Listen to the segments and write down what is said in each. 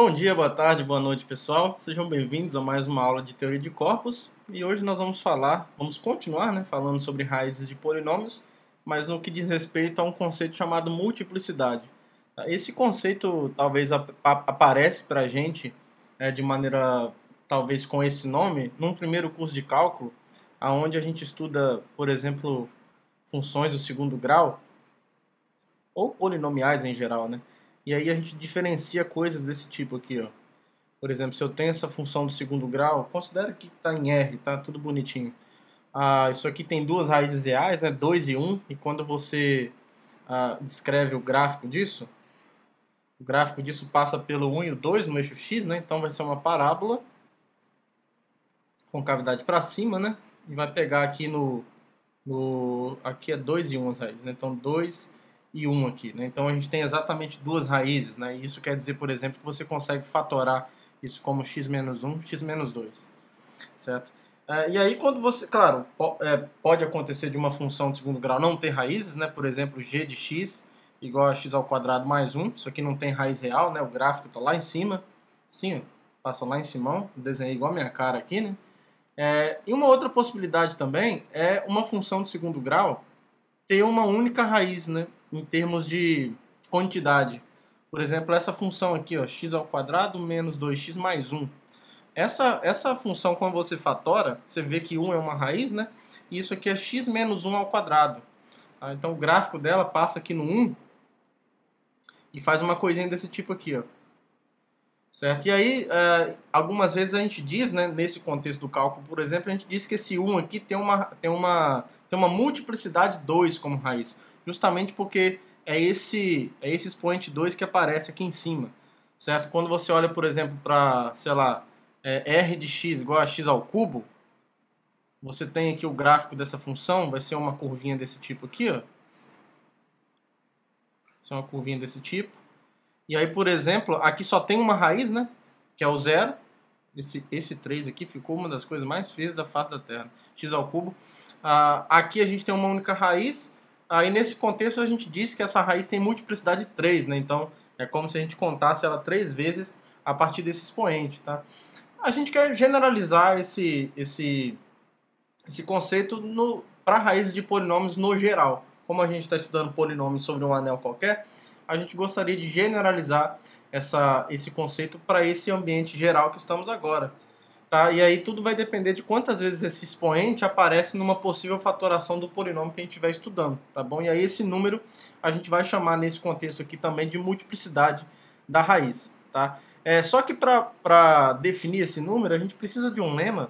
Bom dia, boa tarde, boa noite, pessoal. Sejam bem-vindos a mais uma aula de teoria de corpos. E hoje nós vamos continuar, falando sobre raízes de polinômios, mas no que diz respeito a um conceito chamado multiplicidade. Esse conceito talvez aparece para a gente de maneira, talvez com esse nome, num primeiro curso de cálculo, onde a gente estuda, por exemplo, funções do segundo grau, ou polinomiais em geral, E aí a gente diferencia coisas desse tipo aqui, ó. Por exemplo, se eu tenho essa função do segundo grau, considera que está em R, tá tudo bonitinho. Isso aqui tem duas raízes reais, 2 e 1, e quando você descreve o gráfico disso passa pelo 1 e o 2 no eixo X, Então vai ser uma parábola com cavidade para cima, E vai pegar aqui aqui é 2 e 1 as raízes, Então 2 e 1 aqui, Então a gente tem exatamente duas raízes, E isso quer dizer, por exemplo, que você consegue fatorar isso como x menos 1, x menos 2, certo? E aí quando você, claro, pode acontecer de uma função de segundo grau não ter raízes, Por exemplo, g de x igual a x ao quadrado mais 1, isso aqui não tem raiz real, O gráfico está lá em cima, sim, passa lá em cima, desenhei igual a minha cara aqui, E uma outra possibilidade também é uma função de segundo grau ter uma única raiz, em termos de quantidade. Por exemplo, essa função aqui, ó, x ao quadrado menos 2x mais 1. Essa função, quando você fatora, você vê que 1 é uma raiz, E isso aqui é x menos 1 ao quadrado. Então o gráfico dela passa aqui no 1 e faz uma coisinha desse tipo aqui, ó. Certo? E aí, algumas vezes a gente diz, nesse contexto do cálculo, por exemplo, a gente diz que esse 1 aqui tem uma multiplicidade 2 como raiz. Justamente porque é esse expoente 2 que aparece aqui em cima. Certo? Quando você olha, por exemplo, para, sei lá, r de x igual a x ao cubo, você tem aqui o gráfico dessa função, vai ser uma curvinha desse tipo aqui, ó. Vai ser uma curvinha desse tipo. E aí, por exemplo, aqui só tem uma raiz, que é o zero. Esse 3 aqui ficou uma das coisas mais feias da face da Terra. X ao cubo. Aqui a gente tem uma única raiz. Aí nesse contexto a gente diz que essa raiz tem multiplicidade 3, Então é como se a gente contasse ela 3 vezes a partir desse expoente, tá? A gente quer generalizar esse conceito para raízes de polinômios no geral. Como a gente está estudando polinômios sobre um anel qualquer, a gente gostaria de generalizar esse conceito para esse ambiente geral que estamos agora. Tá? E aí tudo vai depender de quantas vezes esse expoente aparece numa possível fatoração do polinômio que a gente estiver estudando. Tá bom? E aí esse número a gente vai chamar nesse contexto aqui também de multiplicidade da raiz. Tá? Só que para definir esse número a gente precisa de um lema.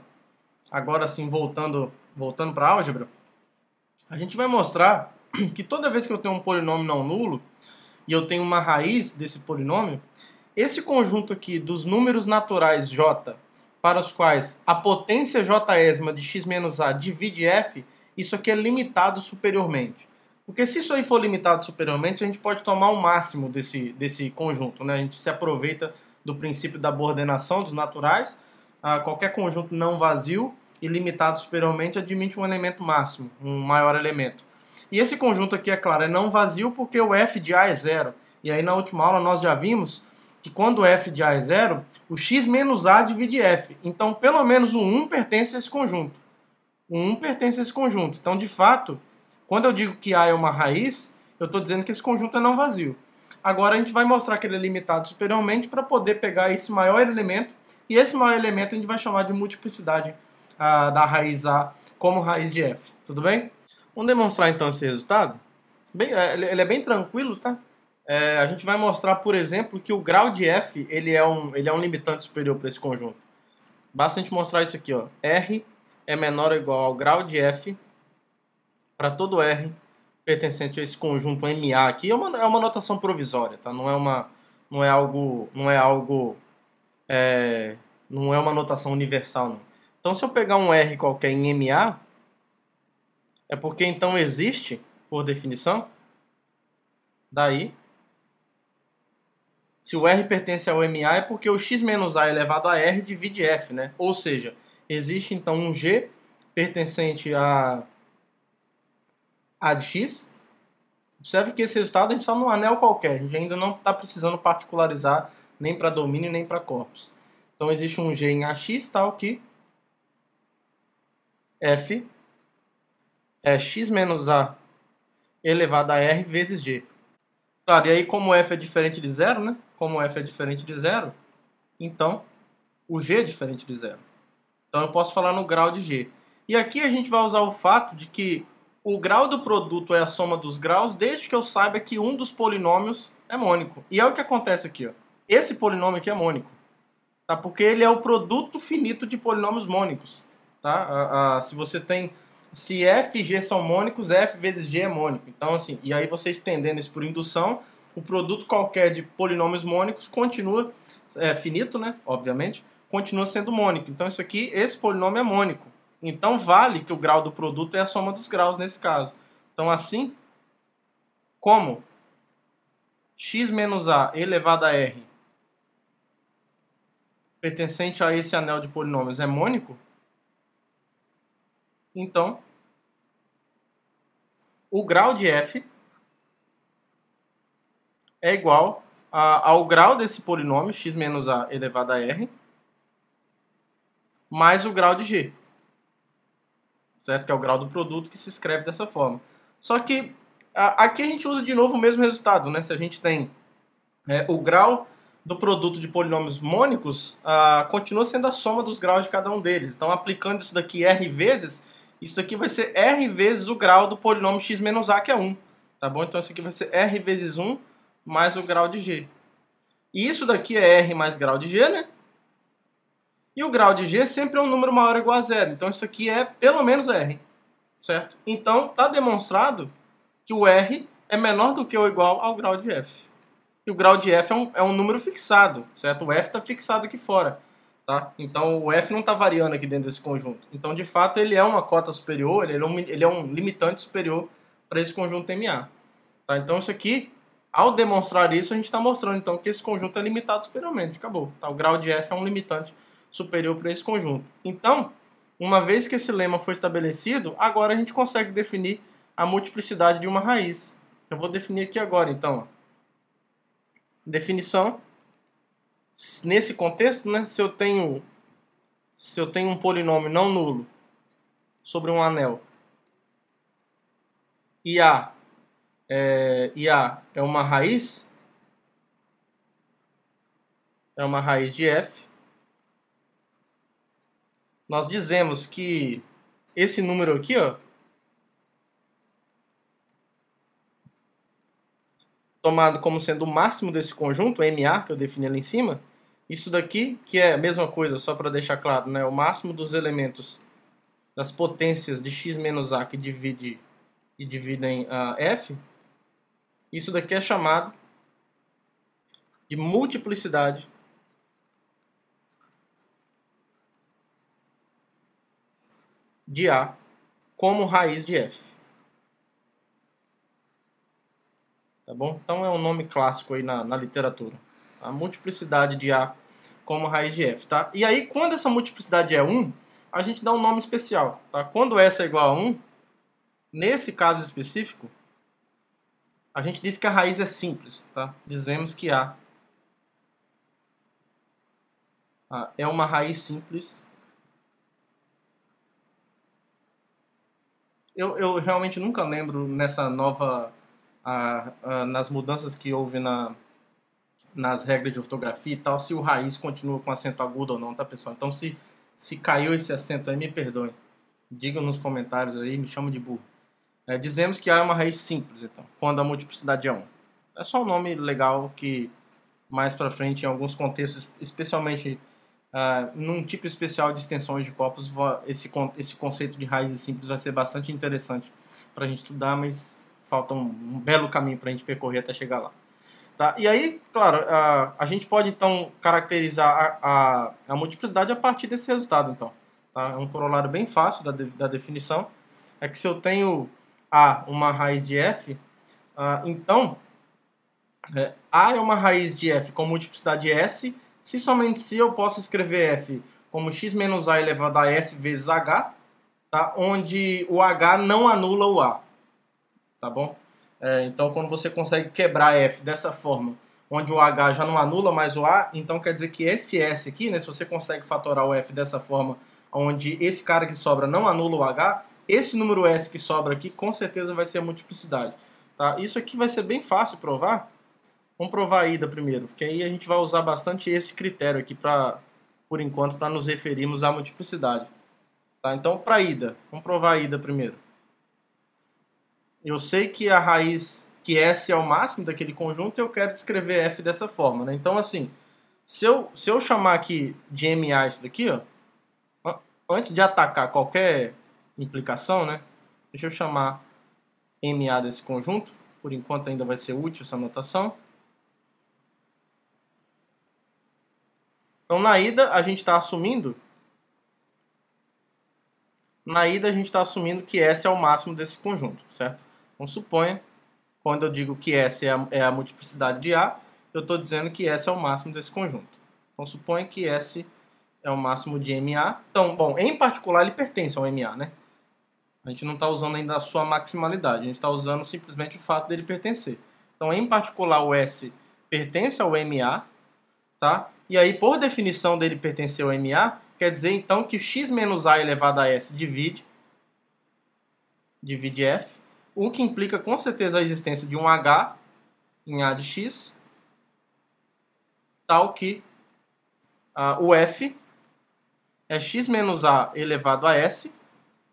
Agora sim, voltando para a álgebra, a gente vai mostrar que toda vez que eu tenho um polinômio não nulo, e eu tenho uma raiz desse polinômio, esse conjunto aqui dos números naturais j, para os quais a potência jésima de x menos a divide f, isso aqui é limitado superiormente. Porque se isso aí for limitado superiormente, a gente pode tomar o máximo desse conjunto. A gente se aproveita do princípio da boordenação dos naturais. Qualquer conjunto não vazio e limitado superiormente admite um elemento máximo, um maior elemento. E esse conjunto aqui, é claro, é não vazio porque o f de A é zero. E aí na última aula nós já vimos que quando o f de A é zero, o x menos A divide f. Então, pelo menos o 1 pertence a esse conjunto. O 1 pertence a esse conjunto. Então, de fato, quando eu digo que A é uma raiz, eu estou dizendo que esse conjunto é não vazio. Agora a gente vai mostrar que ele é limitado superiormente para poder pegar esse maior elemento. E esse maior elemento a gente vai chamar de multiplicidade da raiz A como raiz de f. Tudo bem? Vamos demonstrar então esse resultado. Ele é bem tranquilo, tá? A gente vai mostrar, por exemplo, que o grau de f ele é um limitante superior para esse conjunto. Basta a gente mostrar isso aqui, ó. R é menor ou igual ao grau de f para todo R pertencente a esse conjunto MA aqui. É uma notação provisória, tá? Não é uma notação universal, não. Então, se eu pegar um R qualquer em MA, é porque então existe, por definição, daí, se o R pertence ao MA é porque o x menos A elevado a R divide F, Ou seja, existe então um G pertencente a de x. Observe que esse resultado a gente está num anel qualquer, a gente ainda não está precisando particularizar nem para domínio, nem para corpos. Então existe um G em AX tal que F é x menos A elevado a R vezes G. Claro, e aí como F é diferente de zero, né? Como F é diferente de zero, então o G é diferente de zero. Então eu posso falar no grau de G. E aqui a gente vai usar o fato de que o grau do produto é a soma dos graus, desde que eu saiba que um dos polinômios é mônico. E é o que acontece aqui, ó. Esse polinômio aqui é mônico, tá? Porque ele é o produto finito de polinômios mônicos, tá? Se f e g são mônicos, f vezes g é mônico. Então, assim, e aí você estendendo isso por indução, o produto qualquer de polinômios mônicos continua, finito, né? Obviamente, continua sendo mônico. Então, isso aqui, esse polinômio é mônico. Então, vale que o grau do produto é a soma dos graus nesse caso. Então, assim, como x menos a elevado a r pertencente a esse anel de polinômios é mônico, então o grau de f é igual ao grau desse polinômio, x menos a elevado a r, mais o grau de g, certo? Que é o grau do produto que se escreve dessa forma. Só que aqui a gente usa de novo o mesmo resultado, né? Se a gente tem o grau do produto de polinômios mônicos, continua sendo a soma dos graus de cada um deles. Então, aplicando isso daqui r vezes, isso daqui vai ser r vezes o grau do polinômio x menos a, que é 1. Tá bom? Então, isso aqui vai ser r vezes 1 mais o grau de g. E isso daqui é r mais grau de g, né? E o grau de g sempre é um número maior ou igual a zero. Então, isso aqui é pelo menos r. Certo? Então, está demonstrado que o r é menor do que ou igual ao grau de f. E o grau de f é um número fixado, certo? O f está fixado aqui fora, tá? Então, o f não está variando aqui dentro desse conjunto. Então, de fato, ele é uma cota superior, ele é um limitante superior para esse conjunto MA. Tá? Então, isso aqui, ao demonstrar isso, a gente está mostrando então que esse conjunto é limitado superiormente. Acabou. Tá? O grau de f é um limitante superior para esse conjunto. Então, uma vez que esse lema foi estabelecido, agora a gente consegue definir a multiplicidade de uma raiz. Eu vou definir aqui agora, então. Definição. Nesse contexto, né, se eu tenho um polinômio não nulo sobre um anel e A é uma raiz, de f, nós dizemos que esse número aqui, ó, tomado como sendo o máximo desse conjunto, MA, que eu defini ali em cima, isso daqui, que é a mesma coisa, só para deixar claro, né, o máximo dos elementos das potências de x menos a que dividem f, isso daqui é chamado de multiplicidade de A como raiz de f. Tá bom? Então é um nome clássico aí na literatura. A multiplicidade de A como raiz de f, tá? E aí, quando essa multiplicidade é 1, a gente dá um nome especial, tá? Quando essa é igual a 1, nesse caso específico, a gente diz que a raiz é simples, tá? Dizemos que A é uma raiz simples. Eu realmente nunca lembro nessa nova... nas mudanças que houve nas regras de ortografia e tal, se o raiz continua com acento agudo ou não, tá, pessoal? Então, se caiu esse acento aí, me perdoem. Digam nos comentários aí, me chamam de burro. Dizemos que A é uma raiz simples, então, quando a multiplicidade é 1. É só um nome legal que, mais pra frente, em alguns contextos, especialmente num tipo especial de extensões de corpos, esse conceito de raízes simples vai ser bastante interessante pra gente estudar, mas falta um belo caminho pra gente percorrer até chegar lá. Tá? E aí, claro, a gente pode, então, caracterizar a multiplicidade a partir desse resultado, então. Tá? É um corolário bem fácil da definição. É que se eu tenho A uma raiz de f, então, A é uma raiz de f com multiplicidade S, se somente se eu posso escrever f como x menos a elevado a s vezes h, tá? Onde o h não anula o a. Tá bom? Então, quando você consegue quebrar f dessa forma, onde o H já não anula mais o A, então quer dizer que esse S aqui, né, se você consegue fatorar o F dessa forma, onde esse cara que sobra não anula o H, esse número S que sobra aqui com certeza vai ser a multiplicidade. Tá? Isso aqui vai ser bem fácil provar. Vamos provar a ida primeiro, porque aí a gente vai usar bastante esse critério aqui, por enquanto, para nos referirmos à multiplicidade. Tá? Então, para a ida, vamos provar a ida primeiro. Eu sei que a raiz, que S é o máximo daquele conjunto, eu quero descrever F dessa forma. Né? Então, assim, se eu chamar aqui de MA isso daqui, ó, antes de atacar qualquer implicação, né, deixa eu chamar MA desse conjunto. Por enquanto ainda vai ser útil essa notação. Então, na ida, a gente está assumindo que S é o máximo desse conjunto, certo? Então, suponha, quando eu digo que S é a multiplicidade de A, eu estou dizendo que S é o máximo desse conjunto. Então, suponha que S é o máximo de MA. Então, bom, em particular, ele pertence ao MA, né? A gente não está usando ainda a sua maximalidade, a gente está usando simplesmente o fato dele pertencer. Então, em particular, o S pertence ao MA, tá? E aí, por definição dele pertencer ao MA, quer dizer, então, que x menos A elevado a S divide F, o que implica, com certeza, a existência de um H em A de x, tal que o F é x menos A elevado a S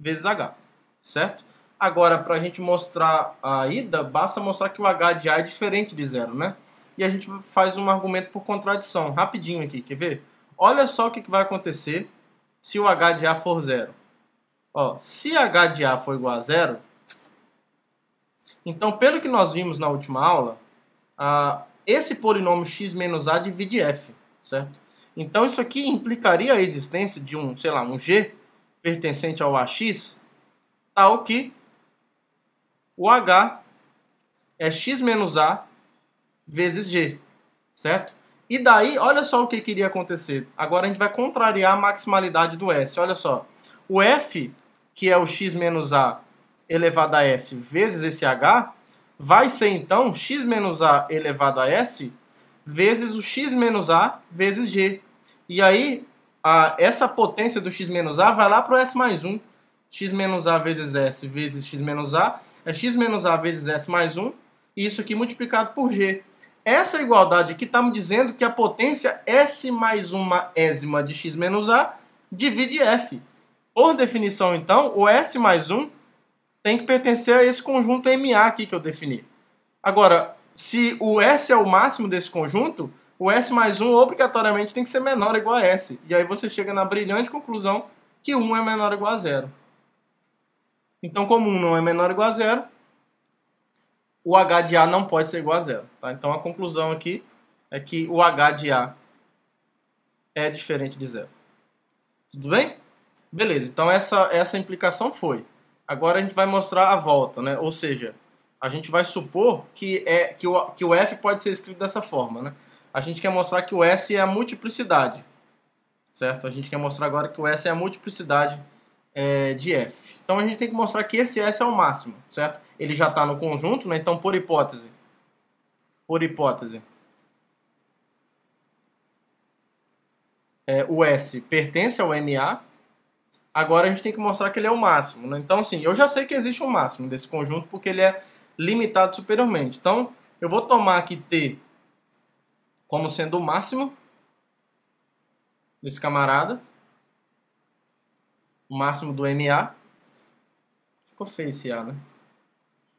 vezes H, certo? Agora, para a gente mostrar a ida, basta mostrar que o H de A é diferente de zero, né? E a gente faz um argumento por contradição, rapidinho aqui, quer ver? Olha só o que vai acontecer se o H de A for zero. Ó, se H de A for igual a zero, então, pelo que nós vimos na última aula, esse polinômio x menos A divide F, certo? Então, isso aqui implicaria a existência de um, sei lá, um G pertencente ao AX, tal que o H é x menos A vezes G, certo? E daí, olha só o que iria acontecer. Agora a gente vai contrariar a maximalidade do S. Olha só. O F, que é o x menos A elevado a S vezes esse H, vai ser então x menos A elevado a S vezes o x menos A vezes G. E aí, essa potência do x menos A vai lá para o S mais 1. X menos A vezes S vezes x menos A é x menos A vezes S mais 1. E isso aqui multiplicado por G. Essa igualdade aqui está me dizendo que a potência S mais uma ésima de x menos A divide F. Por definição, então, o S mais 1 tem que pertencer a esse conjunto MA aqui que eu defini. Agora, se o S é o máximo desse conjunto, o S mais 1 obrigatoriamente tem que ser menor ou igual a S. E aí você chega na brilhante conclusão que 1 é menor ou igual a 0. Então, como 1 não é menor ou igual a 0, o H de A não pode ser igual a 0. Tá? Então, a conclusão aqui é que o H de A é diferente de 0. Tudo bem? Beleza, então essa implicação foi. Agora a gente vai mostrar a volta, né? Ou seja, a gente vai supor que o F pode ser escrito dessa forma, né? A gente quer mostrar que o S é a multiplicidade, certo? A gente quer mostrar agora que o S é a multiplicidade de F. Então a gente tem que mostrar que esse S é o máximo, certo? Ele já está no conjunto, né? Então por hipótese, o S pertence ao MA. Agora a gente tem que mostrar que ele é o máximo, né? Então, assim, eu já sei que existe um máximo desse conjunto porque ele é limitado superiormente. Então, eu vou tomar aqui T como sendo o máximo desse camarada. O máximo do MA. Ficou feio esse A, né?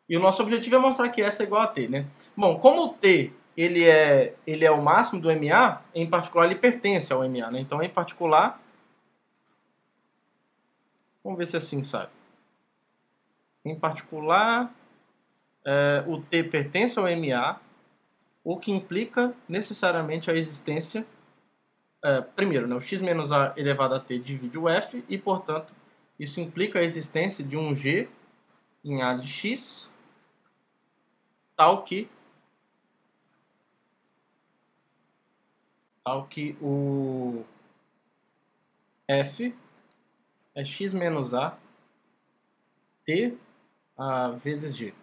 E o nosso objetivo é mostrar que S é igual a T, né? Bom, como o T ele é o máximo do MA, em particular ele pertence ao MA, né? Então, em particular... Vamos ver se assim sai. Em particular, o T pertence ao MA, o que implica necessariamente a existência, primeiro, né, o x menos A elevado a T divide o F, e, portanto, isso implica a existência de um G em A de x, tal que o F é x menos A T vezes G,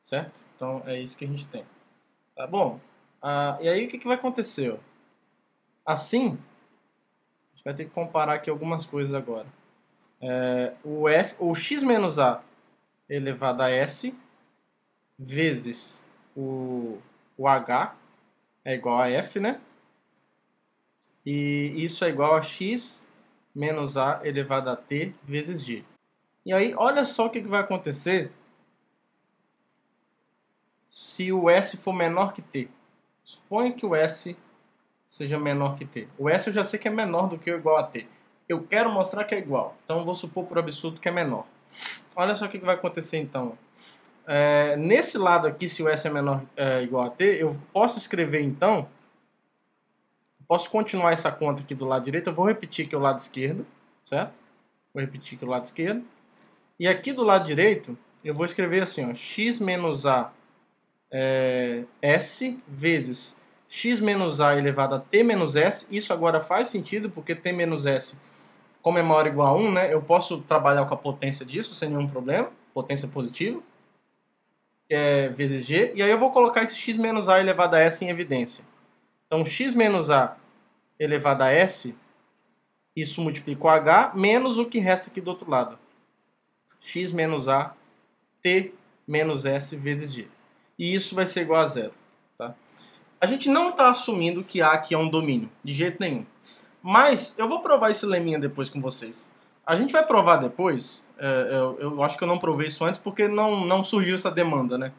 certo? Então, é isso que a gente tem. Tá bom? E aí o que vai acontecer? Ó? Assim, a gente vai ter que comparar aqui algumas coisas agora. O x menos a elevado a s vezes o h é igual a f, né? E isso é igual a x menos a elevado a t vezes g. E aí, olha só o que vai acontecer se o s for menor que t. Suponha que o s seja menor que t. O s eu já sei que é menor do que ou igual a t. Eu quero mostrar que é igual. Então, eu vou supor por absurdo que é menor. Olha só o que vai acontecer, então. Nesse lado aqui, se o s é menor igual a t, eu posso escrever, então... Posso continuar essa conta aqui do lado direito. Eu vou repetir aqui o lado esquerdo, certo? Vou repetir aqui o lado esquerdo. E aqui do lado direito, eu vou escrever assim, ó, x menos a s vezes x menos a elevado a t menos s. Isso agora faz sentido, porque t menos s, como é maior ou igual a 1, né, eu posso trabalhar com a potência disso sem nenhum problema, potência positiva, que é vezes g. E aí eu vou colocar esse x menos a elevado a s em evidência. Então, x menos a elevado a s, isso multiplica o h, menos o que resta aqui do outro lado. X menos a, t menos s vezes g. E isso vai ser igual a zero. Tá? A gente não está assumindo que A aqui é um domínio, de jeito nenhum. Mas eu vou provar esse leminha depois com vocês. A gente vai provar depois, eu acho que eu não provei isso antes porque não surgiu essa demanda, né?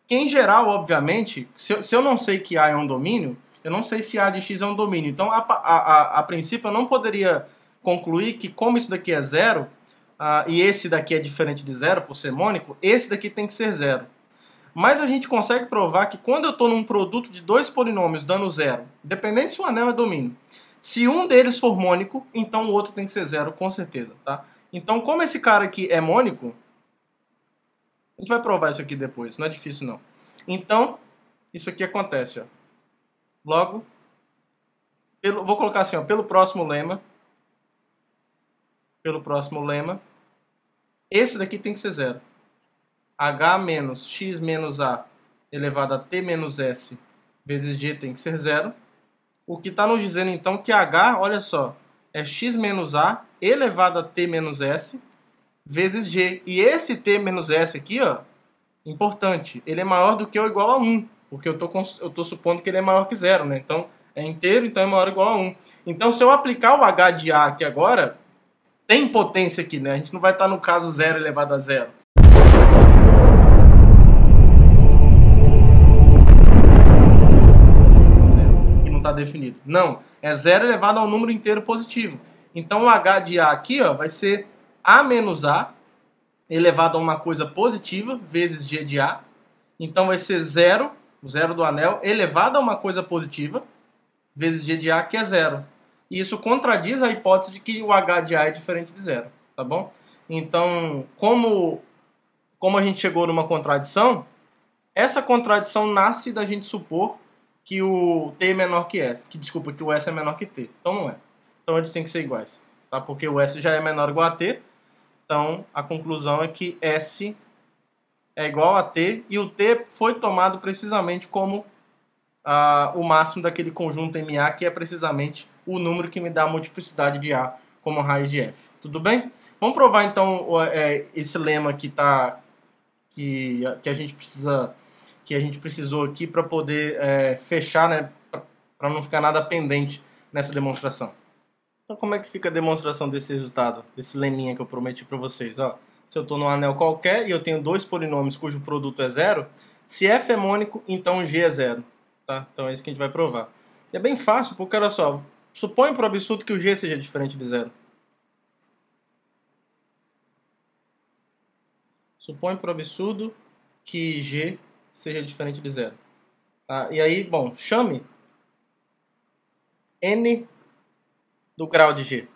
Que em geral, obviamente, se eu não sei que A é um domínio, eu não sei se A de x é um domínio. Então, a princípio, eu não poderia concluir que como isso daqui é zero, e esse daqui é diferente de zero por ser mônico, esse daqui tem que ser zero. Mas a gente consegue provar que quando eu estou num produto de dois polinômios dando zero, independente se o anel é domínio, se um deles for mônico, então o outro tem que ser zero, com certeza. Tá? Então, como esse cara aqui é mônico, a gente vai provar isso aqui depois, não é difícil não. Então, isso aqui acontece. Ó. Logo, vou colocar assim, ó, pelo próximo lema, esse daqui tem que ser zero. H menos x menos a elevado a t menos s vezes g tem que ser zero. O que está nos dizendo então que h, olha só, é x menos a elevado a t menos s vezes g. E esse t menos s aqui, ó, importante, ele é maior do que ou igual a 1, porque eu tô supondo que ele é maior que zero, né? Então é inteiro, então é maior ou igual a 1. Então se eu aplicar o h de a aqui agora, tem potência aqui, né? A gente não vai estar no caso 0 elevado a zero. Está definido. Não, é 0 elevado a um número inteiro positivo. Então o h de a aqui, ó, vai ser a menos a elevado a uma coisa positiva vezes g de a. Então vai ser 0, o zero do anel, elevado a uma coisa positiva vezes g de a, que é 0. E isso contradiz a hipótese de que o h de a é diferente de 0, tá bom? Então, como a gente chegou numa contradição, essa contradição nasce da gente supor que o t é menor que s, que o s é menor que t. Então não é. Então eles têm que ser iguais, tá? Porque o s já é menor ou igual a t. Então a conclusão é que s é igual a t e o t foi tomado precisamente como o máximo daquele conjunto MA, que é precisamente o número que me dá a multiplicidade de A como raiz de f. Tudo bem? Vamos provar então esse lema que a gente precisou aqui para poder fechar, né, para não ficar nada pendente nessa demonstração. Então, como é que fica a demonstração desse resultado, desse leminha que eu prometi para vocês? Ó, se eu estou num anel qualquer e eu tenho dois polinômios cujo produto é zero, se f é mônico, então g é zero. Tá? Então é isso que a gente vai provar. E é bem fácil, porque olha só, supõe por absurdo que o g seja diferente de zero. Supõe por absurdo que g seja diferente de zero. E aí, bom, chame n do grau de g.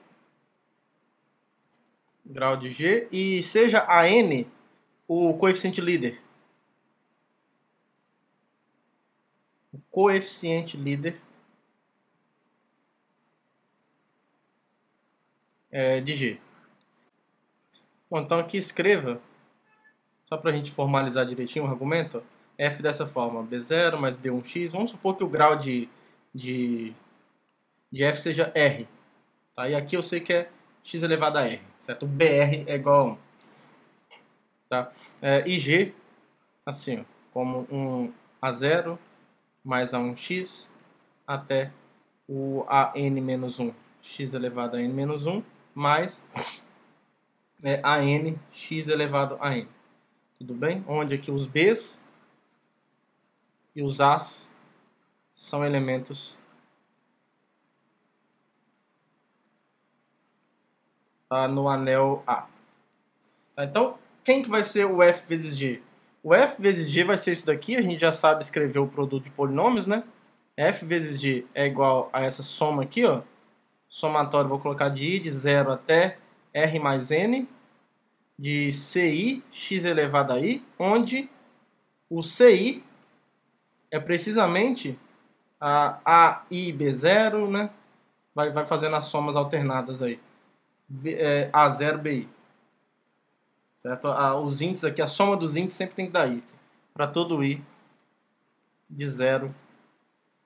Grau de g e seja a n o coeficiente líder. O coeficiente líder de g. Bom, então aqui escreva, só para a gente formalizar direitinho o argumento, f dessa forma, b0 mais b1x. Vamos supor que o grau de f seja r. Tá? E aqui eu sei que é x elevado a r, certo? O br é igual a 1. Tá? E g, assim, ó, como um a0 mais a1x até o an-1, x elevado a n-1, mais an x elevado a n. Tudo bem? Onde aqui os b's e os a's são elementos no anel A. Tá? Então, quem que vai ser o f vezes g? O f vezes g vai ser isso daqui, a gente já sabe escrever o produto de polinômios, né? F vezes g é igual a essa soma aqui, ó. Somatório, vou colocar de i de 0 até r mais n, de ci, x elevado a i, onde o ci é precisamente a i b0, né? Vai fazendo as somas alternadas aí. A0, bi. Certo? Os índices aqui, a soma dos índices sempre tem que dar i. Para todo i de 0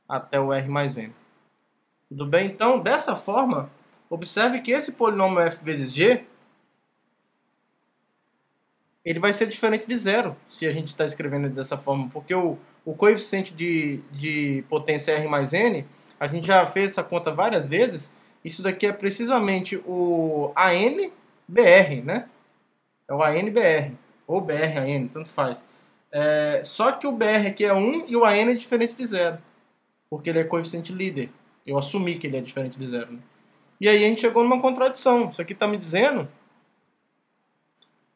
até o r mais n. Tudo bem? Então, dessa forma, observe que esse polinômio f vezes g, ele vai ser diferente de zero, se a gente está escrevendo dessa forma, porque o coeficiente de potência r mais n, a gente já fez essa conta várias vezes, isso daqui é precisamente o ANBR, né? É o ANBR, ou BR-AN, tanto faz. Só que o BR aqui é 1 e o AN é diferente de zero, porque ele é coeficiente líder. Eu assumi que ele é diferente de zero. Né? E aí a gente chegou numa contradição. Isso aqui está me dizendo,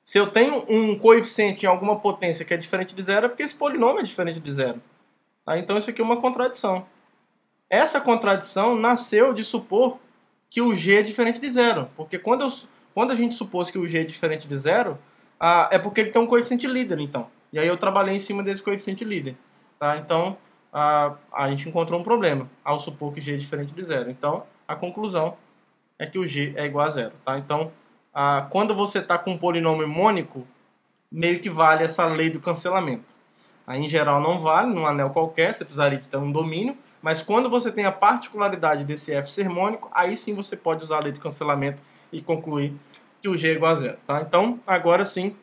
se eu tenho um coeficiente em alguma potência que é diferente de zero, é porque esse polinômio é diferente de zero. Tá? Então isso aqui é uma contradição. Essa contradição nasceu de supor que o g é diferente de zero. Porque quando a gente supôs que o g é diferente de zero, é porque ele tem um coeficiente líder, então. E aí eu trabalhei em cima desse coeficiente líder. Tá? Então a gente encontrou um problema ao supor que g é diferente de zero. Então a conclusão é que o g é igual a zero. Tá? Então quando você está com um polinômio mônico, meio que vale essa lei do cancelamento. Aí, em geral, não vale, num anel qualquer, você precisaria de ter um domínio, mas quando você tem a particularidade desse f ser mônico, aí sim você pode usar a lei do cancelamento e concluir que o g é igual a zero. Tá? Então, agora sim,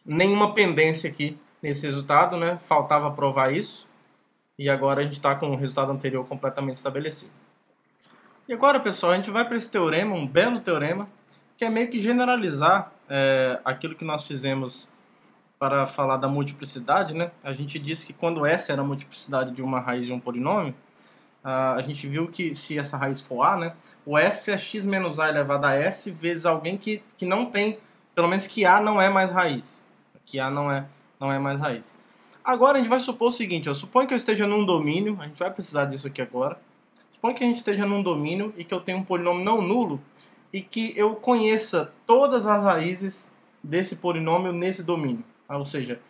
nenhuma pendência aqui nesse resultado, né? Faltava provar isso, e agora a gente está com o resultado anterior completamente estabelecido. E agora, pessoal, a gente vai para esse teorema, um belo teorema, que é meio que generalizar aquilo que nós fizemos para falar da multiplicidade, né? A gente disse que quando essa era a multiplicidade de uma raiz de um polinômio, a gente viu que se essa raiz for a, né, o f é x menos a elevado a s vezes alguém que não tem, pelo menos que a não é mais raiz. Que a não é mais raiz. Agora a gente vai supor o seguinte, suponho que eu esteja num domínio, a gente vai precisar disso aqui agora. Suponho que a gente esteja num domínio e que eu tenho um polinômio não nulo e que eu conheça todas as raízes desse polinômio nesse domínio. Ou seja,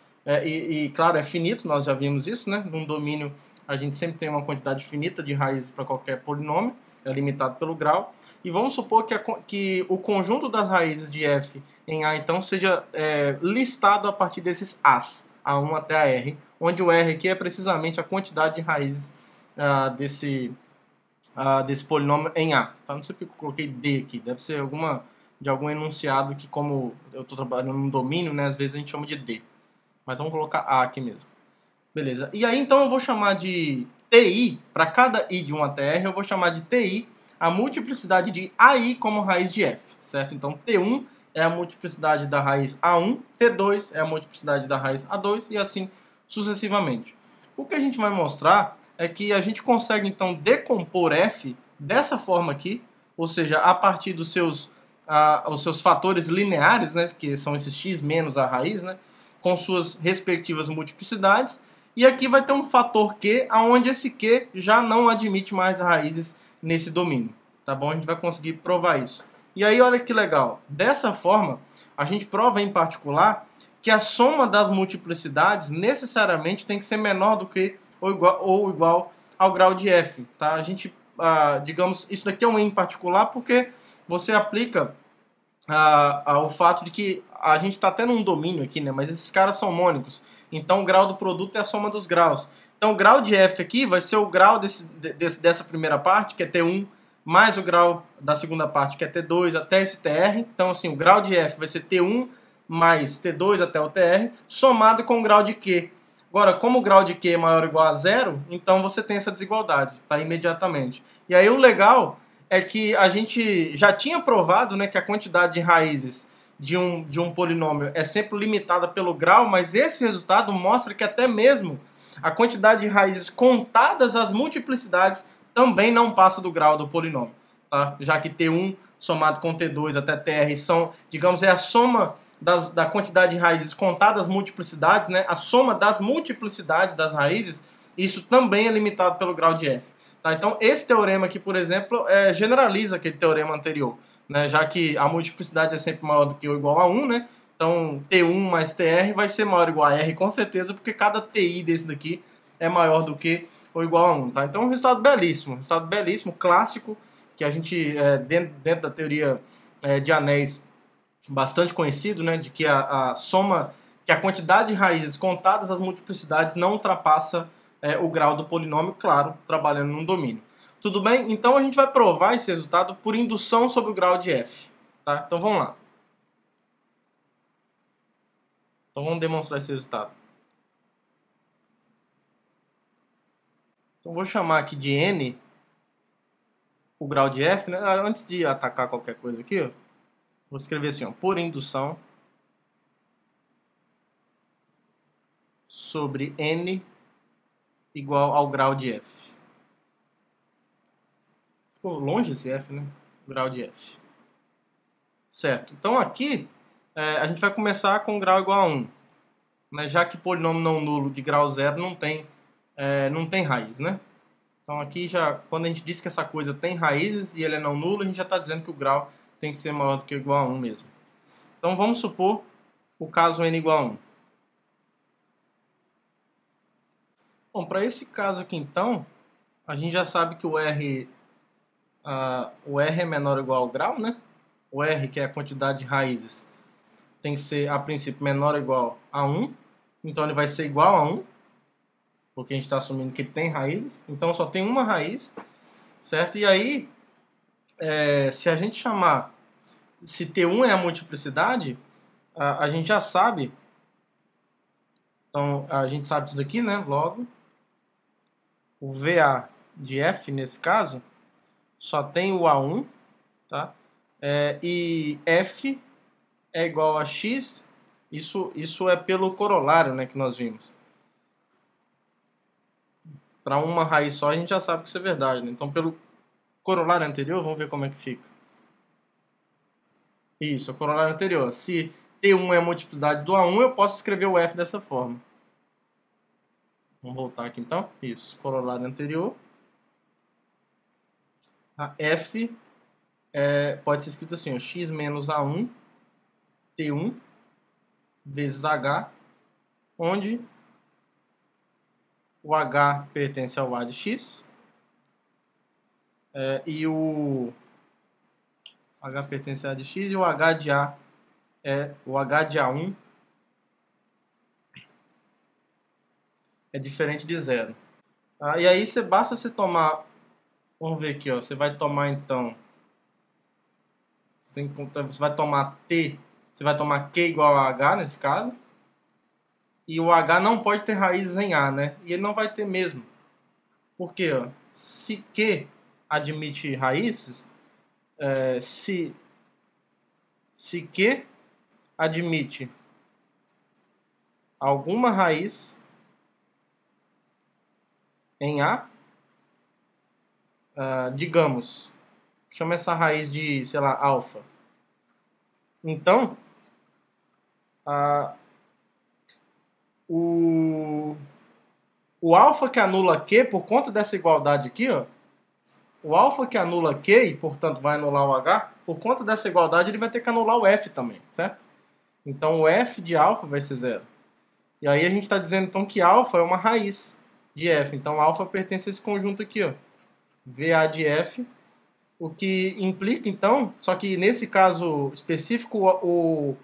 claro, é finito, nós já vimos isso, né? Num domínio a gente sempre tem uma quantidade finita de raízes para qualquer polinômio, é limitado pelo grau. E vamos supor que o conjunto das raízes de f em A, então, seja listado a partir desses A's, A1 até a R, onde o R aqui é precisamente a quantidade de raízes desse polinômio em A. Tá? Não sei porque eu coloquei D aqui, deve ser de algum enunciado que, como eu estou trabalhando num domínio, né, às vezes a gente chama de D. Mas vamos colocar A aqui mesmo. Beleza. E aí, então, eu vou chamar de TI, para cada I de 1 até R, eu vou chamar de TI a multiplicidade de AI como raiz de F, certo? Então, T1 é a multiplicidade da raiz A1, T2 é a multiplicidade da raiz A2 e assim sucessivamente. O que a gente vai mostrar é que a gente consegue, então, decompor F dessa forma aqui, ou seja, a partir dos seus fatores lineares, né, que são esses x menos a raiz, né, com suas respectivas multiplicidades, e aqui vai ter um fator Q, onde esse Q já não admite mais raízes nesse domínio, tá bom? A gente vai conseguir provar isso. E aí, olha que legal, dessa forma, a gente prova em particular que a soma das multiplicidades necessariamente tem que ser menor do que ou igual ao grau de f, tá? A gente, digamos, isso daqui é um em particular porque você aplica o fato de que a gente está até num domínio aqui, né? Mas esses caras são mônicos. Então o grau do produto é a soma dos graus. Então o grau de f aqui vai ser o grau dessa primeira parte, que é T1, mais o grau da segunda parte, que é T2, até esse TR. Então assim, o grau de f vai ser T1 mais T2 até o TR, somado com o grau de Q. Agora, como o grau de Q é maior ou igual a zero, então você tem essa desigualdade, tá? Imediatamente. E aí o legal é que a gente já tinha provado, né, que a quantidade de raízes de um polinômio é sempre limitada pelo grau, mas esse resultado mostra que até mesmo a quantidade de raízes contadas às multiplicidades também não passa do grau do polinômio, tá? Já que T1 somado com T2 até TR são, digamos, é a soma da quantidade de raízes contadas às multiplicidades, né? A soma das multiplicidades das raízes, isso também é limitado pelo grau de f. Tá? Então, esse teorema aqui, por exemplo, generaliza aquele teorema anterior, né? Já que a multiplicidade é sempre maior do que ou igual a 1, né? Então, T1 mais TR vai ser maior ou igual a R com certeza, porque cada TI desse daqui é maior do que ou igual a 1. Tá? Então, um resultado belíssimo, clássico, que a gente, dentro da teoria de anéis, bastante conhecido, né? De que a soma, que a quantidade de raízes contadas às multiplicidades não ultrapassa o grau do polinômio, claro, trabalhando num domínio. Tudo bem? Então, a gente vai provar esse resultado por indução sobre o grau de f. Tá? Então, vamos lá. Então vamos demonstrar esse resultado. Então vou chamar aqui de n o grau de f, né? Antes de atacar qualquer coisa aqui, ó, vou escrever assim, ó, por indução sobre n igual ao grau de f. Ficou longe esse f, né? Grau de f. Certo. Então aqui a gente vai começar com grau igual a 1. Né? Já que polinômio não nulo de grau zero não tem raiz, né? Então aqui já, quando a gente diz que essa coisa tem raízes e ele é não nulo, a gente já está dizendo que o grau tem que ser maior do que ou igual a 1 mesmo. Então vamos supor o caso n igual a 1. Bom, para esse caso aqui então, a gente já sabe que o R é menor ou igual ao grau, né? O R, que é a quantidade de raízes, tem que ser, a princípio, menor ou igual a 1. Então ele vai ser igual a 1, porque a gente está assumindo que ele tem raízes. Então só tem uma raiz, certo? E aí, se a gente chamar, se T1 é a multiplicidade, a gente já sabe. Então a gente sabe isso daqui, né? Logo, o VA de F, nesse caso, só tem o A1, tá? E F é igual a X, isso é pelo corolário, né, que nós vimos. Para uma raiz só a gente já sabe que isso é verdade, né? Então pelo corolário anterior, vamos ver como é que fica. Isso, o corolário anterior. Se T1 é a multiplicidade do A1, eu posso escrever o F dessa forma. Vamos voltar aqui então. Isso, corolário anterior. A F pode ser escrito assim, ó, x menos A1, T1, vezes H, onde o H pertence ao A de x, e o H pertence a A de x, e o H de A o H de A1 é diferente de zero. E aí basta você tomar, vamos ver aqui, ó, você vai tomar então, você vai tomar T, você vai tomar Q igual a H nesse caso, e o H não pode ter raízes em A, né? E ele não vai ter mesmo. Por quê? Ó? Se Q admite raízes, se Q admite alguma raiz em A, digamos, chama essa raiz de, sei lá, alfa. Então, o alfa que anula Q, por conta dessa igualdade aqui, ó, o alfa que anula Q e, portanto, vai anular o H, por conta dessa igualdade, ele vai ter que anular o F também, certo? Então, o F de alfa vai ser zero. E aí a gente está dizendo, então, que alfa é uma raiz de F. Então, alfa pertence a esse conjunto aqui, ó, VA de F, o que implica, então, só que nesse caso específico,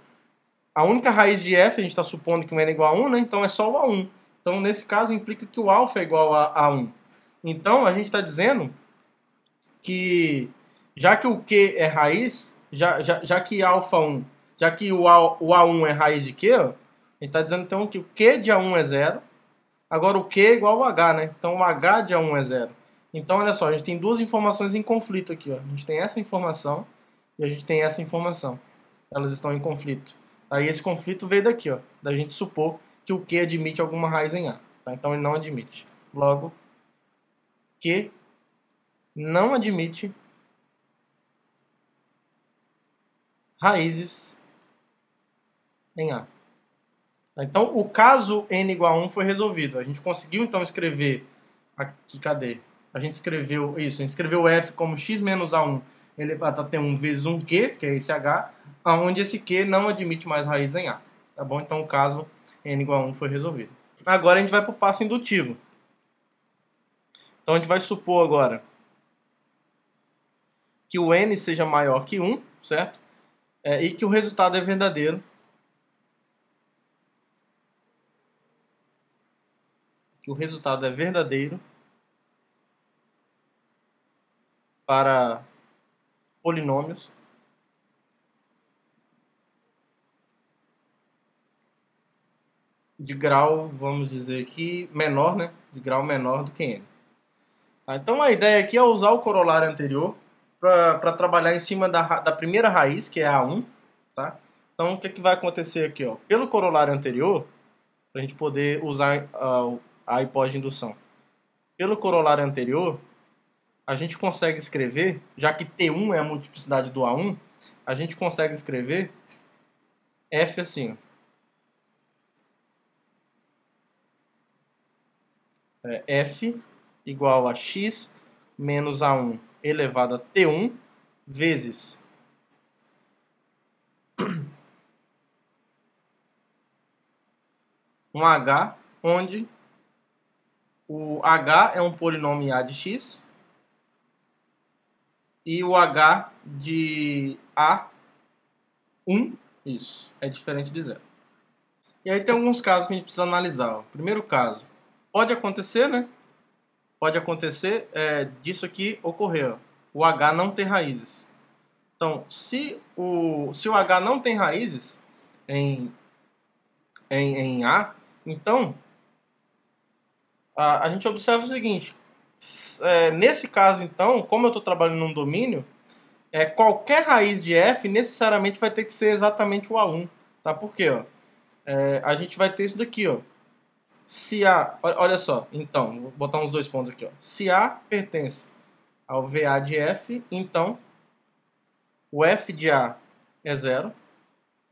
A única raiz de f, a gente está supondo que o n é igual a 1, né? Então é só o A1. Então, nesse caso, implica que o alfa é igual a 1. Então, a gente está dizendo que, já que o Q é raiz, já que alfa 1, já que o A1 é raiz de Q, ó, a gente está dizendo então que o Q de A1 é 0. Agora o Q é igual ao H, né? Então o H de A1 é 0. Então, olha só, a gente tem duas informações em conflito aqui, ó. A gente tem essa informação e a gente tem essa informação. Elas estão em conflito. Aí esse conflito veio daqui, ó, da gente supor que o Q admite alguma raiz em A. Tá? Então ele não admite. Logo, Q não admite raízes em A. Então o caso n igual a 1 foi resolvido. A gente conseguiu então escrever aqui, cadê? A gente escreveu isso, a gente escreveu f como x menos a1 elevado a t1 vezes um q, que é esse h, onde esse q não admite mais raiz em A. Tá bom? Então o caso n igual a 1 foi resolvido. Agora a gente vai para o passo indutivo. Então a gente vai supor agora que o n seja maior que 1, certo? E que o resultado é verdadeiro. Que o resultado é verdadeiro para polinômios de grau, vamos dizer aqui, menor, né? De grau menor do que n. Tá? Então a ideia aqui é usar o corolário anterior para trabalhar em cima da primeira raiz, que é A1. Tá? Então o que vai acontecer aqui? Ó? Pelo corolário anterior, para a gente poder usar a hipótese de indução. Pelo corolário anterior, a gente consegue escrever, já que T1 é a multiplicidade do A1, a gente consegue escrever F assim. F igual a x menos A1 elevado a T1 vezes um H, onde o H é um polinômio A de x e o H de A1, isso, é diferente de zero. E aí tem alguns casos que a gente precisa analisar. Ó. Primeiro caso, pode acontecer, né? Pode acontecer disso aqui ocorrer. Ó. O H não tem raízes. Então, se o H não tem raízes em A, então a gente observa o seguinte. Nesse caso, então, como eu estou trabalhando num domínio, qualquer raiz de f necessariamente vai ter que ser exatamente o A1. Tá? Por quê? Ó? A gente vai ter isso daqui. Ó. Se A, olha só, então, vou botar uns dois pontos aqui. Ó. Se A pertence ao VA de f, então o f de A é zero,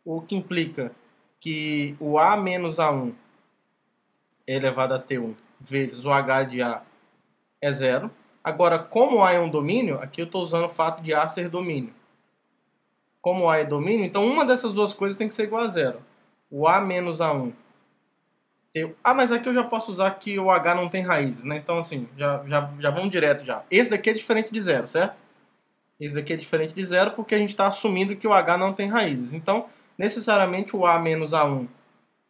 o que implica que o A menos A1 é elevado a T1 vezes o H de A é zero. Agora, como A é um domínio, aqui eu estou usando o fato de A ser domínio. Como A é domínio, então uma dessas duas coisas tem que ser igual a zero. O A menos A1. Mas aqui eu já posso usar que o H não tem raízes, né? Então, assim, já vamos direto já. Esse daqui é diferente de zero, certo? Esse daqui é diferente de zero porque a gente está assumindo que o H não tem raízes. Então, necessariamente o A menos A1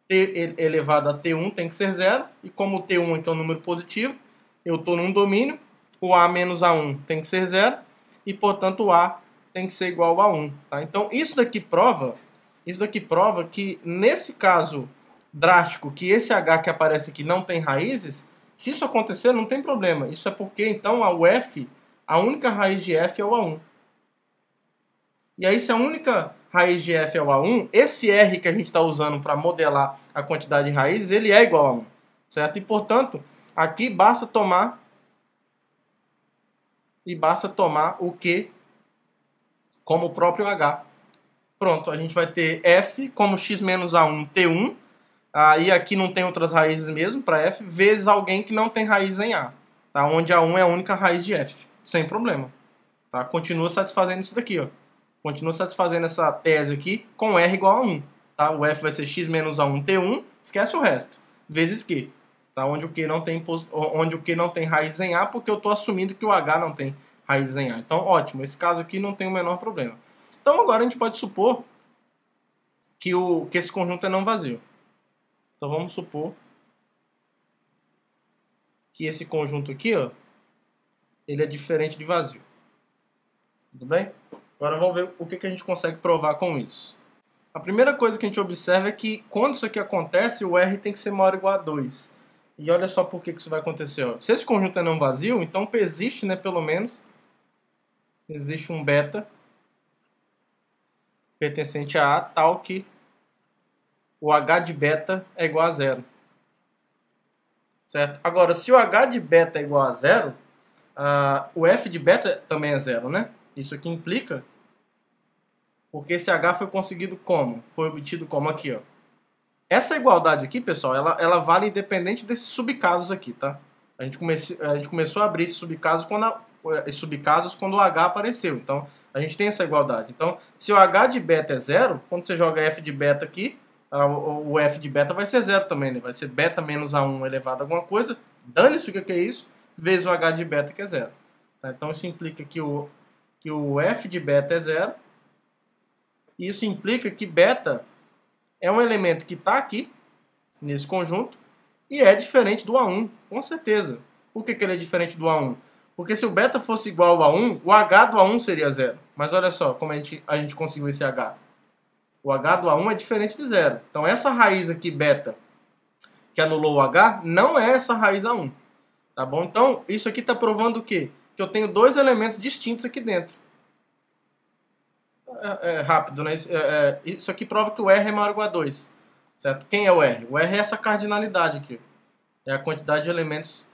T elevado a T1 tem que ser zero. E como o T1 então é um número positivo, eu estou num domínio, o A menos A1 tem que ser zero. E, portanto, o A tem que ser igual a 1. Tá? Então, isso daqui prova que, nesse caso drástico, que esse H que aparece aqui não tem raízes, se isso acontecer, não tem problema. Isso é porque, então, a única raiz de f é o A1. E aí, se a única raiz de f é o A1, esse R que a gente está usando para modelar a quantidade de raízes, ele é igual a 1. Certo? E, portanto, aqui basta tomar o Q como o próprio H. Pronto, a gente vai ter f como x menos A1 T1, e aqui não tem outras raízes mesmo para f, vezes alguém que não tem raiz em A, tá? Onde A1 é a única raiz de f, sem problema. Tá? Continua satisfazendo isso daqui, ó. Continua satisfazendo essa tese aqui com R igual a 1. Tá? O f vai ser x menos A1 T1, esquece o resto, vezes Q. Tá? Onde o Q não tem raiz em A, porque eu estou assumindo que o H não tem raiz em A. Então, ótimo, esse caso aqui não tem o menor problema. Então, agora a gente pode supor que esse conjunto é não vazio. Então vamos supor que esse conjunto aqui, ó, ele é diferente de vazio. Tudo bem? Agora vamos ver o que a gente consegue provar com isso. A primeira coisa que a gente observa é que quando isso aqui acontece, o R tem que ser maior ou igual a 2. E olha só por que isso vai acontecer. Ó. Se esse conjunto é não vazio, então existe, né, pelo menos, existe um beta pertencente a A tal que o H de beta é igual a 0. Certo? Agora, se o H de beta é igual a 0, o F de beta também é 0, né? Isso aqui implica porque esse H foi conseguido como? Foi obtido como aqui, ó. Essa igualdade aqui, pessoal, ela vale independente desses subcasos aqui, tá? A gente começou a abrir esses subcasos quando o H apareceu. Então, a gente tem essa igualdade. Então, se o H de beta é 0, quando você joga F de beta aqui, o F de beta vai ser 0 também, né? Vai ser beta menos A1 elevado a alguma coisa, dane-se o que é isso, vezes o H de beta que é 0. Tá? Então, isso implica que o F de beta é 0. E isso implica que beta é um elemento que está aqui, nesse conjunto, e é diferente do A1, com certeza. Por que ele é diferente do A1? Porque se o beta fosse igual ao A1, o H do A1 seria 0. Mas olha só como a gente conseguiu esse H. O H do A1 é diferente de 0. Então essa raiz aqui, beta, que anulou o H, não é essa raiz A1. Tá bom? Então isso aqui está provando o quê? Que eu tenho dois elementos distintos aqui dentro. Rápido, né? Isso aqui prova que o R é maior ou igual a 2. Certo? Quem é o R? O R é essa cardinalidade aqui. É a quantidade de elementos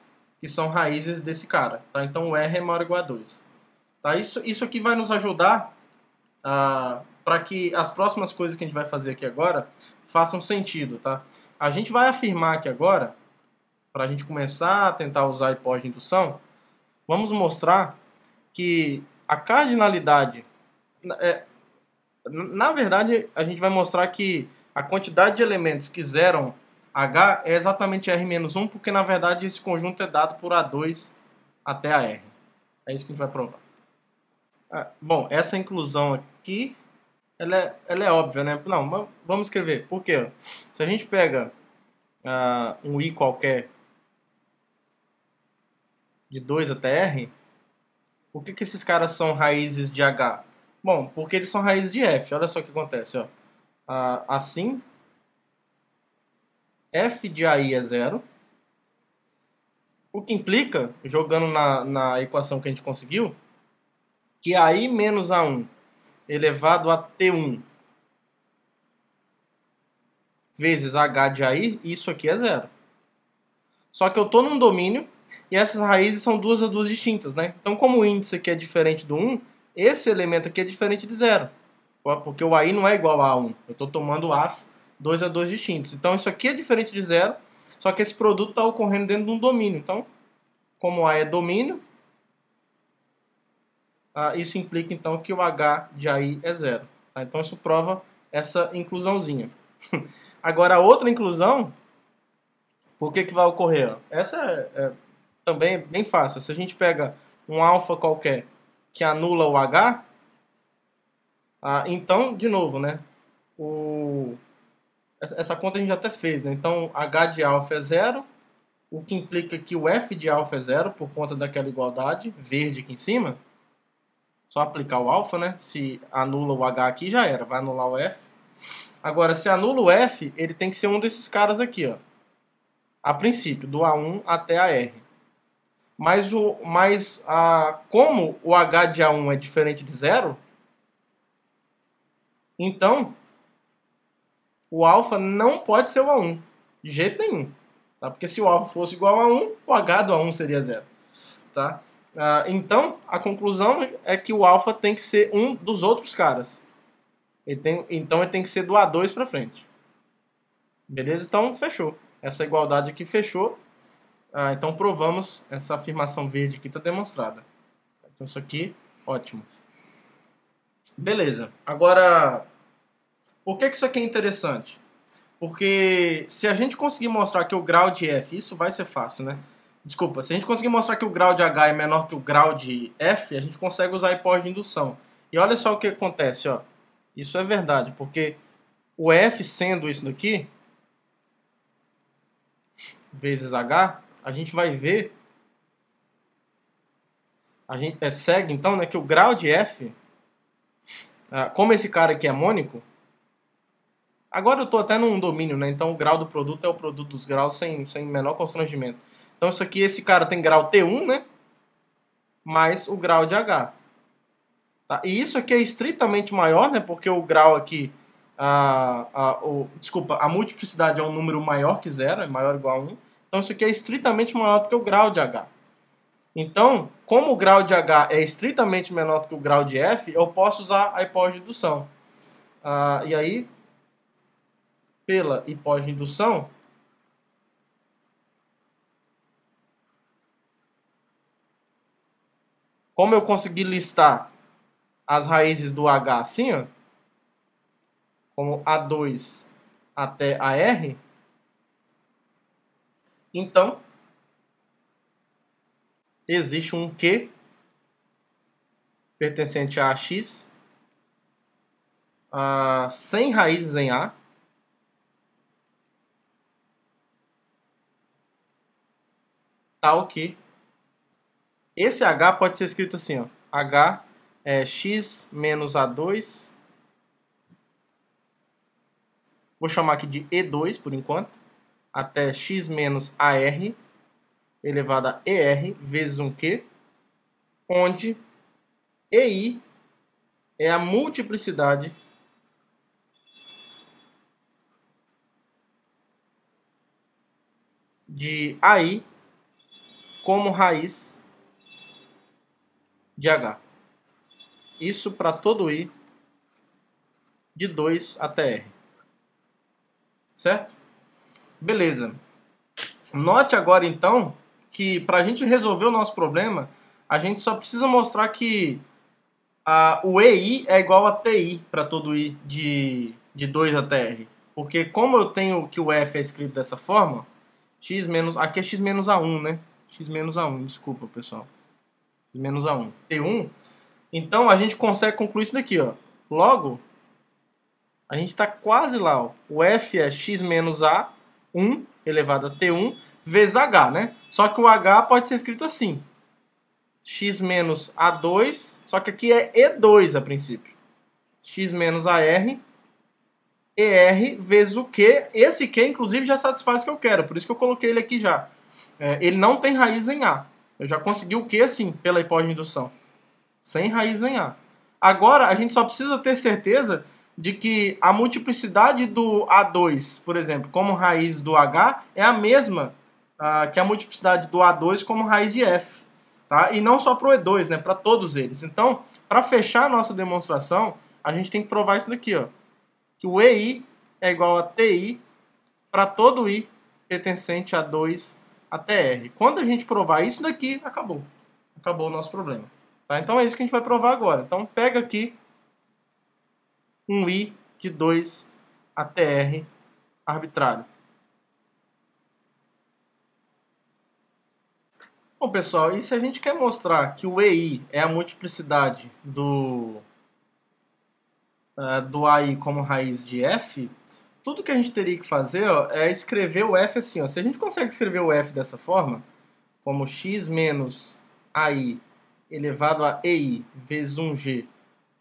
que são raízes desse cara. Tá? Então o R é maior ou igual a 2. Tá? Isso aqui vai nos ajudar para que as próximas coisas que a gente vai fazer aqui agora façam sentido. Tá? A gente vai afirmar aqui agora, para a gente começar a tentar usar a hipótese de indução, vamos mostrar que a cardinalidade... Na verdade, a gente vai mostrar que a quantidade de elementos que zeram H é exatamente R-1, porque na verdade esse conjunto é dado por A2 até a R. É isso que a gente vai provar. Bom, essa inclusão aqui, ela é óbvia, né? Não, vamos escrever. Por quê? Se a gente pega um I qualquer de 2 até R, por que esses caras são raízes de H? Bom, porque eles são raízes de F. Olha só o que acontece. Ó. Assim, F de AI é 0. O que implica, jogando na equação que a gente conseguiu, que AI menos A1 elevado a T1 vezes H de AI, isso aqui é 0. Só que eu estou num domínio e essas raízes são duas a duas distintas, né? Então, como o índice aqui é diferente do 1, esse elemento aqui é diferente de 0. Porque o AI não é igual a 1. Eu estou tomando As 2 a 2 distintos. Então, isso aqui é diferente de 0, só que esse produto está ocorrendo dentro de um domínio. Então, como A é domínio, isso implica, então, que o H de AI é 0. Tá? Então, isso prova essa inclusãozinha. Agora, a outra inclusão, por que vai ocorrer? Essa é também bem fácil. Se a gente pega um alfa qualquer que anula o H, então, de novo, né? Essa conta a gente já até fez, né? Então, H de alfa é 0, o que implica que o F de alfa é 0 por conta daquela igualdade verde aqui em cima. Só aplicar o alfa, né? Se anula o H aqui, já era, vai anular o F. Agora, se anula o F, ele tem que ser um desses caras aqui, ó. A princípio, do A1 até a R. Mas como o H de A1 é diferente de 0, então o alfa não pode ser o A1, de jeito nenhum. Tá? Porque se o alfa fosse igual a 1, o H do A1 seria 0. Tá? Então, a conclusão é que o alfa tem que ser um dos outros caras. Então, ele tem que ser do A2 para frente. Beleza? Então, fechou. Essa igualdade aqui fechou. Então, provamos essa afirmação verde aqui está demonstrada. Então, isso aqui, ótimo. Beleza. Agora, por que isso aqui é interessante? Porque se a gente conseguir mostrar que o grau de F, isso vai ser fácil, né? Desculpa, se a gente conseguir mostrar que o grau de H é menor que o grau de F, a gente consegue usar a hipótese de indução. E olha só o que acontece, ó. Isso é verdade, porque o F sendo isso daqui, vezes H, a gente vai ver, a gente segue então, né, que o grau de F, como esse cara aqui é mônico, agora eu estou até num domínio, né, então o grau do produto é o produto dos graus sem menor constrangimento. Então isso aqui, esse cara tem grau T1, né, mais o grau de H. Tá? E isso aqui é estritamente maior, né, porque o grau aqui, desculpa, a multiplicidade é um número maior que zero, é maior ou igual a 1. Então isso aqui é estritamente maior do que o grau de H. Então, como o grau de H é estritamente menor do que o grau de F, eu posso usar a hipótese de indução. E aí, pela hipótese de indução, como eu consegui listar as raízes do H assim, ó, como A2 até AR, então existe um Q pertencente a X sem raízes em A, tal que esse H pode ser escrito assim, ó, H é X menos A2, vou chamar aqui de E2 por enquanto, até X menos AR elevado a ER vezes um Q, onde EI é a multiplicidade de AI como raiz de H. Isso para todo I de 2 até R. Certo? Beleza. Note agora então que para a gente resolver o nosso problema, a gente só precisa mostrar que o EI é igual a TI para todo I de 2 até R. Porque como eu tenho que o F é escrito dessa forma, x menos, aqui é x menos A1, né? X menos A1, desculpa pessoal. X menos A1. T1. Então a gente consegue concluir isso daqui, ó. Logo, a gente está quase lá, ó. O F é x menos A1 elevado a T1 vezes H, né? Só que o H pode ser escrito assim. X menos A2, só que aqui é E2 a princípio. X menos AR, ER vezes o Q. Esse Q, inclusive, já satisfaz o que eu quero, por isso que eu coloquei ele aqui já. Ele não tem raiz em A. Eu já consegui o Q, assim, pela hipótese de indução. Sem raiz em A. Agora, a gente só precisa ter certeza de que a multiplicidade do A2, por exemplo, como raiz do H, é a mesma que a multiplicidade do A2 como raiz de F. Tá? E não só para o E2, né? Para todos eles. Então, para fechar a nossa demonstração, a gente tem que provar isso daqui, ó. Que o EI é igual a TI para todo I pertencente a 2 até R. Quando a gente provar isso daqui, acabou. Acabou o nosso problema. Tá? Então é isso que a gente vai provar agora. Então pega aqui um I de 2 até R arbitrário. Bom, pessoal, e se a gente quer mostrar que o EI é a multiplicidade do AI como raiz de F, tudo que a gente teria que fazer, ó, é escrever o F assim. Ó. Se a gente consegue escrever o F dessa forma, como x menos AI elevado a EI vezes 1G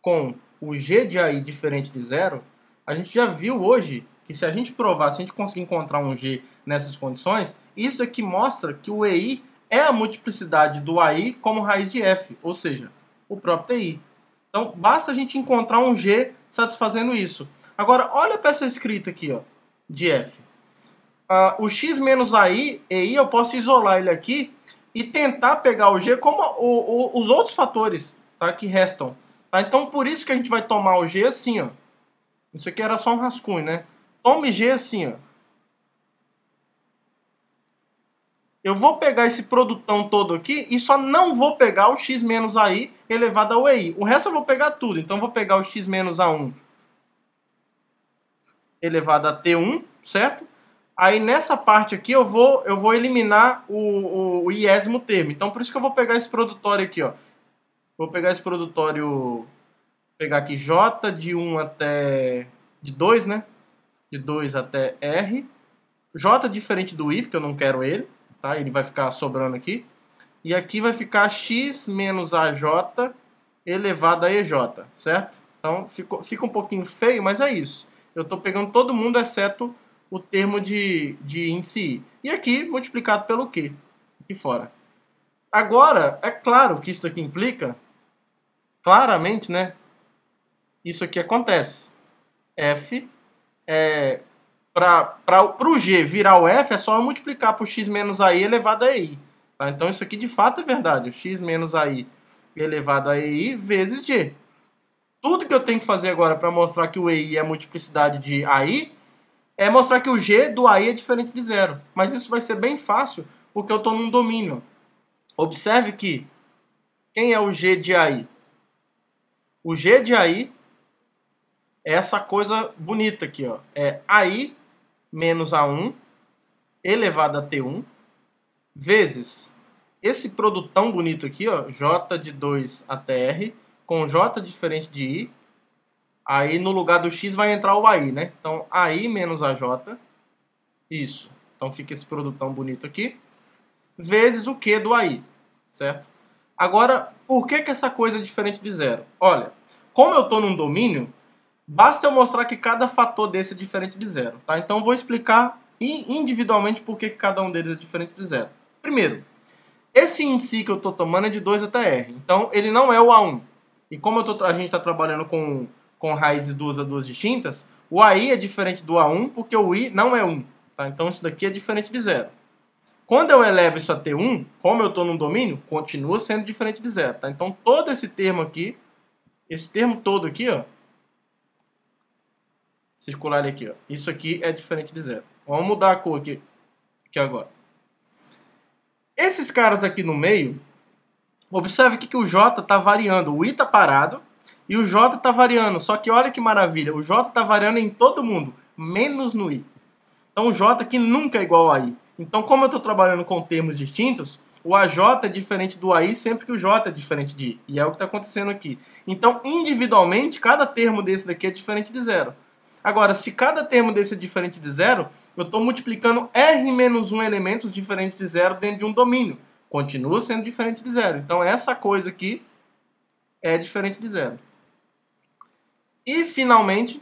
com o G de AI diferente de zero, a gente já viu hoje que se a gente provar, se a gente conseguir encontrar um G nessas condições, isso aqui mostra que o EI é a multiplicidade do AI como raiz de F, ou seja, o próprio TI. Então, basta a gente encontrar um G satisfazendo isso. Agora, olha para essa escrita aqui, ó, de F. O x menos AI, EI, eu posso isolar ele aqui e tentar pegar o G como os outros fatores, tá, que restam. Tá? Então, por isso que a gente vai tomar o G assim, ó. Isso aqui era só um rascunho, né? Tome G assim, ó. Eu vou pegar esse produtão todo aqui e só não vou pegar o x menos AI elevado ao EI. O resto eu vou pegar tudo. Então, eu vou pegar o x menos A1 elevado a T1, certo? Aí, nessa parte aqui, eu vou eliminar o iésimo termo. Então, por isso que eu vou pegar esse produtório aqui, ó. Vou pegar esse produtório, pegar aqui J de 1 até de 2, né? de 2 até R. J diferente do I, porque eu não quero ele, tá? Ele vai ficar sobrando aqui. E aqui vai ficar x menos AJ elevado a EJ, certo? Então fica um pouquinho feio, mas é isso. Eu estou pegando todo mundo, exceto o termo de índice I. E aqui multiplicado pelo Q, aqui fora. Agora, é claro que isso aqui implica, claramente, né? Isso aqui acontece. F, para o G virar o F, é só eu multiplicar por x menos AI elevado a EI. Tá? Então isso aqui de fato é verdade. X menos AI elevado a EI vezes G. Tudo que eu tenho que fazer agora para mostrar que o EI é a multiplicidade de AI é mostrar que o G do AI é diferente de zero. Mas isso vai ser bem fácil porque eu estou num domínio. Observe que quem é o G de AI? O G de AI é essa coisa bonita aqui, ó. É AI menos A1 elevado a T1 vezes esse produtão bonito aqui, ó, J de 2 até R, com J diferente de I. Aí no lugar do X vai entrar o AI, né? Então AI menos AJ. Isso. Então fica esse produtão bonito aqui. Vezes o Q do AI, certo? Agora, por que essa coisa é diferente de zero? Olha, como eu estou num domínio, basta eu mostrar que cada fator desse é diferente de zero, tá? Então eu vou explicar individualmente por que cada um deles é diferente de zero. Primeiro, esse índice que eu estou tomando é de 2 até R, então ele não é o A1. E como a gente está trabalhando com raízes 2 a 2 distintas, o AI é diferente do A1 porque o I não é 1. Tá? Então isso daqui é diferente de zero. Quando eu elevo isso a T1, como eu estou num domínio, continua sendo diferente de zero. Tá? Então todo esse termo aqui, esse termo todo aqui, ó, circular aqui, ó, isso aqui é diferente de zero. Vamos mudar a cor aqui agora. Esses caras aqui no meio, observe que o J está variando. O I está parado e o J está variando. Só que olha que maravilha, o J está variando em todo mundo, menos no I. Então o J aqui nunca é igual a I. Então como eu estou trabalhando com termos distintos, o AJ é diferente do AI sempre que o J é diferente de I. E é o que está acontecendo aqui. Então individualmente, cada termo desse daqui é diferente de zero. Agora, se cada termo desse é diferente de zero, eu estou multiplicando R menos 1 elementos diferentes de zero dentro de um domínio. Continua sendo diferente de zero. Então essa coisa aqui é diferente de zero. E finalmente,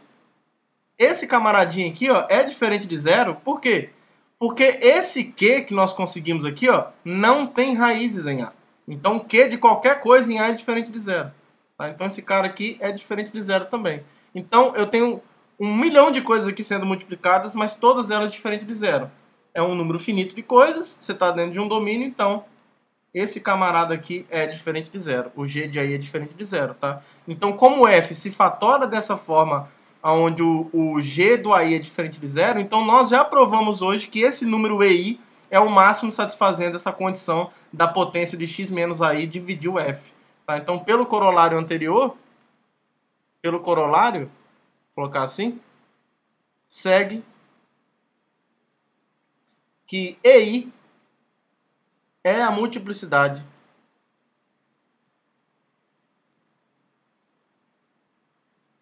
esse camaradinho aqui, ó, é diferente de zero. Por quê? Porque esse Q que nós conseguimos aqui, ó, não tem raízes em A. Então Q de qualquer coisa em A é diferente de zero. Tá? Então esse cara aqui é diferente de zero também. Então eu tenho 1 milhão de coisas aqui sendo multiplicadas, mas todas elas diferentes de zero. É um número finito de coisas, você está dentro de um domínio, então esse camarada aqui é diferente de zero. O G de aí é diferente de zero, tá? Então, como o F se fatora dessa forma, onde o G do AI é diferente de zero, então nós já provamos hoje que esse número EI é o máximo satisfazendo essa condição da potência de x menos AI dividir o F. Tá? Então, pelo corolário anterior, vou colocar assim, segue que EI é a multiplicidade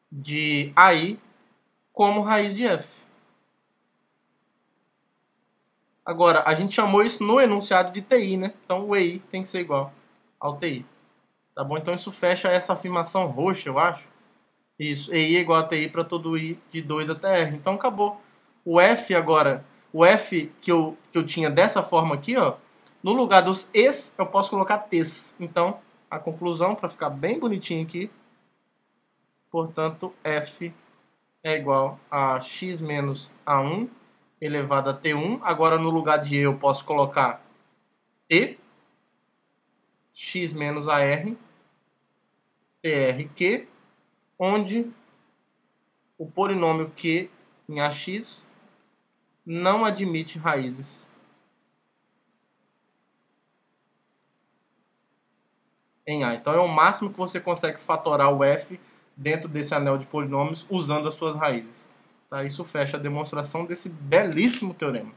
de AI como raiz de F. Agora, a gente chamou isso no enunciado de TI, né? Então o EI tem que ser igual ao TI. Tá bom? Então isso fecha essa afirmação roxa, eu acho. Isso, EI é igual a TI para todo I de 2 até R. Então acabou. O F agora, o F que eu tinha dessa forma aqui, ó, no lugar dos Es, eu posso colocar Ts. Então, a conclusão, para ficar bem bonitinho aqui, portanto, F é igual a x menos A1 elevado a T1. Agora, no lugar de E, eu posso colocar T, x menos AR, TRQ, onde o polinômio Q em AX não admite raízes em A. Então é o máximo que você consegue fatorar o F dentro desse anel de polinômios usando as suas raízes. Tá? Isso fecha a demonstração desse belíssimo teorema.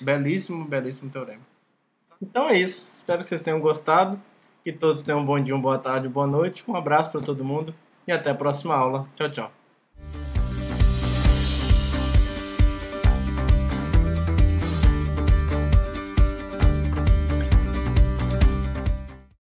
Belíssimo, belíssimo teorema. Então é isso. Espero que vocês tenham gostado. Que todos tenham um bom dia, uma boa tarde, boa noite. Um abraço para todo mundo e até a próxima aula. Tchau, tchau.